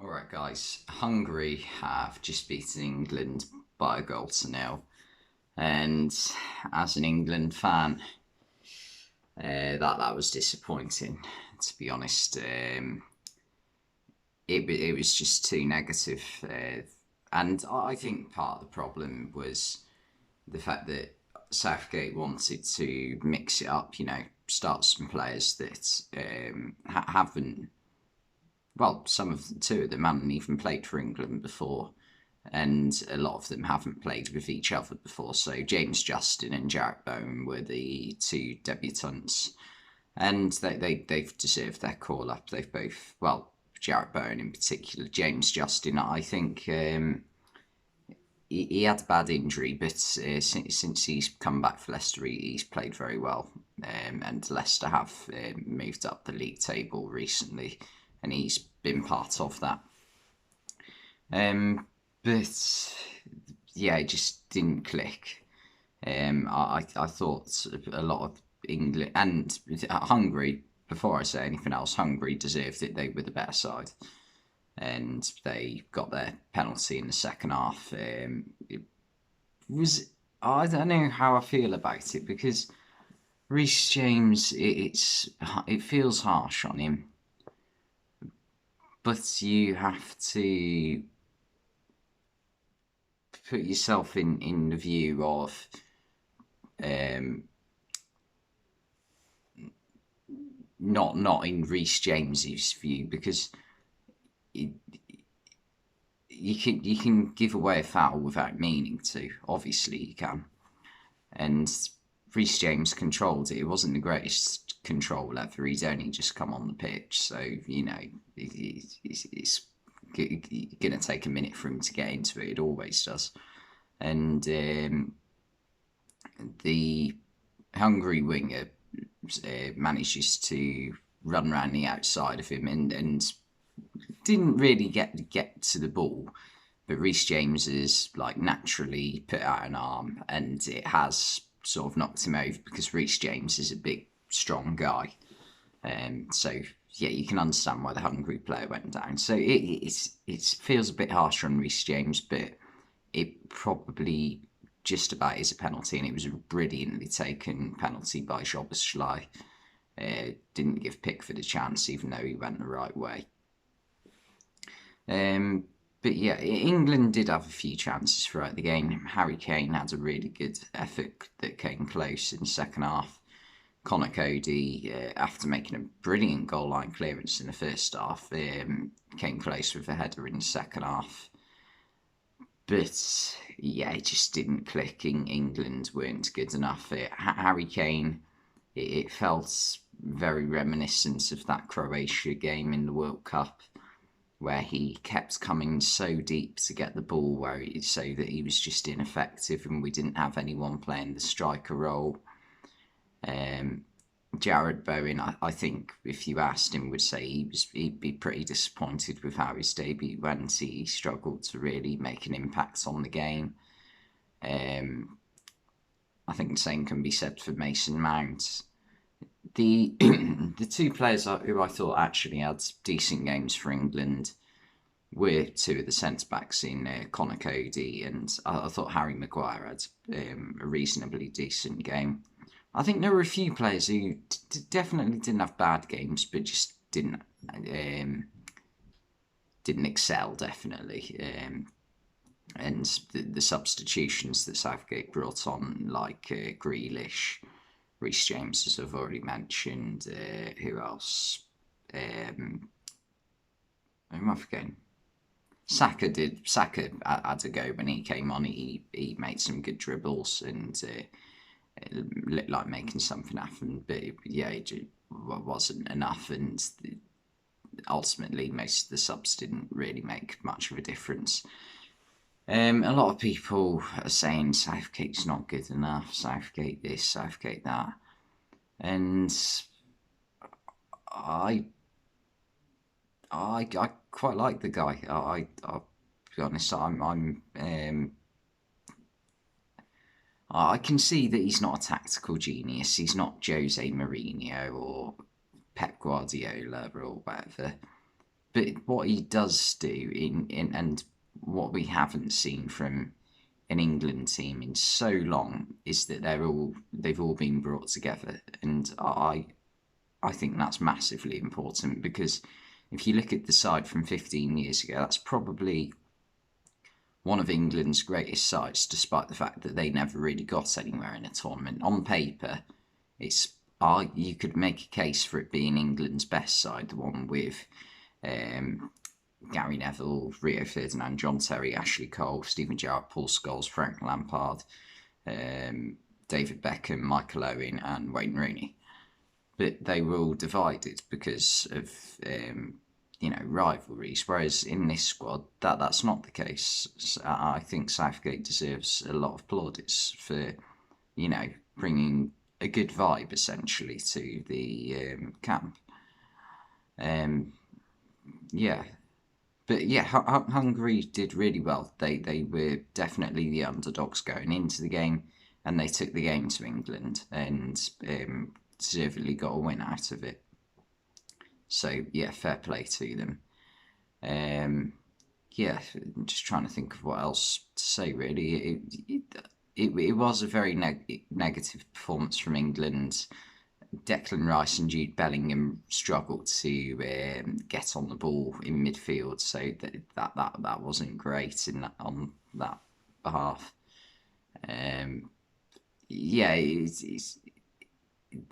Alright, guys. Hungary have just beaten England by a goal to nil. And as an England fan, that was disappointing, to be honest. It was just too negative. And I think part of the problem was the fact that Southgate wanted to mix it up, start some players that haven't, well, two of them haven't even played for England before, and a lot of them haven't played with each other before. So James Justin and Jarrett Bowen were the two debutants, and they've deserved their call up. They've both, well, Jarrett Bowen in particular. James Justin, I think he had a bad injury, but since he's come back for Leicester, he's played very well. And Leicester have moved up the league table recently, and he's been part of that. But yeah, it just didn't click. I thought a lot of England and Hungary. Before I say anything else, Hungary deserved it. They were the better side, and they got their penalty in the second half. It was, I don't know how I feel about it, because Reece James, it feels harsh on him, but you have to put yourself in the view of um, not in Reece James's view, because it, you can give away a foul without meaning to. Obviously, you can, and Reece James controlled it. It wasn't the greatest control ever. He's only just come on the pitch, so it's going to take a minute for him to get into it. It always does, and the Hungary winger manages to run around the outside of him and didn't really get to the ball. But Reece James is like naturally put out an arm, and it has sort of knocked him over, because Reece James is a big, strong guy. So yeah, you can understand why the Hungary player went down. So it feels a bit harsher on Reece James, but it probably just about is a penalty, and it was a brilliantly taken penalty by Szoboszlai. Didn't give Pickford a chance, even though he went the right way. But yeah, England did have a few chances throughout the game. Harry Kane had a really good effort that came close in the second half. Connor Cody, after making a brilliant goal line clearance in the first half, came close with a header in the second half. But yeah, it just didn't click. England weren't good enough. Harry Kane, it felt very reminiscent of that Croatia game in the World Cup, where he kept coming so deep to get the ball, so that he was just ineffective, and we didn't have anyone playing the striker role. Jarrett Bowen, I think if you asked him, would say he'd be pretty disappointed with how his debut went. He struggled to really make an impact on the game. I think the same can be said for Mason Mount. The the two players who I thought actually had decent games for England were two of the centre backs in Connor Cody, and I thought Harry Maguire had a reasonably decent game. I think there were a few players who definitely didn't have bad games, but just didn't excel, definitely. And the substitutions that Southgate brought on, like Grealish, Reece James, as I've already mentioned. Who else? Who am I forgetting? Saka did. Saka had a go when he came on. He made some good dribbles, and it looked like making something happen. But yeah, it wasn't enough, and ultimately most of the subs didn't really make much of a difference. A lot of people are saying Southgate's not good enough, Southgate this, Southgate that, and I I quite like the guy. I'll be honest. I can see that he's not a tactical genius. He's not Jose Mourinho or Pep Guardiola or whatever. but what he does do and what we haven't seen from an England team in so long is that they've all been brought together, and I think that's massively important, because if you look at the side from 15 years ago, that's probably one of England's greatest sides, despite the fact that they never really got anywhere in a tournament. On paper, it's you could make a case for it being England's best side, the one with Gary Neville, Rio Ferdinand, John Terry, Ashley Cole, Steven Gerrard, Paul Scholes, Frank Lampard, David Beckham, Michael Owen, and Wayne Rooney. But they were all divided because of rivalries. Whereas in this squad, that's not the case. So I think Southgate deserves a lot of plaudits for bringing a good vibe essentially to the camp. Yeah, but yeah, Hungary did really well. They were definitely the underdogs going into the game, and they took the game to England and deservedly got a win out of it. So yeah, fair play to them. Yeah, I'm just trying to think of what else to say. Really, it was a very negative performance from England. Declan Rice and Jude Bellingham struggled to get on the ball in midfield, so that wasn't great on that behalf. Yeah,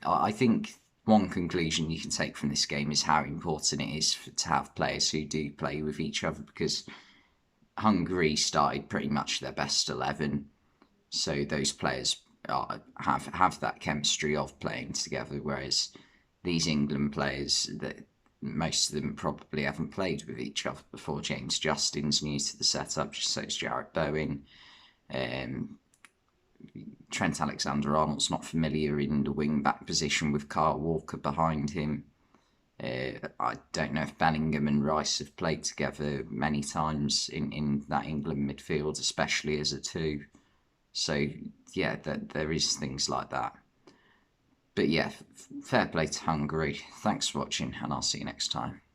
I think one conclusion you can take from this game is how important it is to have players who do play with each other, because Hungary started pretty much their best 11, so those players have that chemistry of playing together, whereas these England players, that most of them probably haven't played with each other before. James Justin's new to the setup, so is Jarrod Bowen. Trent Alexander-Arnold's not familiar in the wing-back position with Kyle Walker behind him. I don't know if Bellingham and Rice have played together many times in that England midfield, especially as a two. So, yeah, there is things like that. But yeah, fair play to Hungary. Thanks for watching, and I'll see you next time.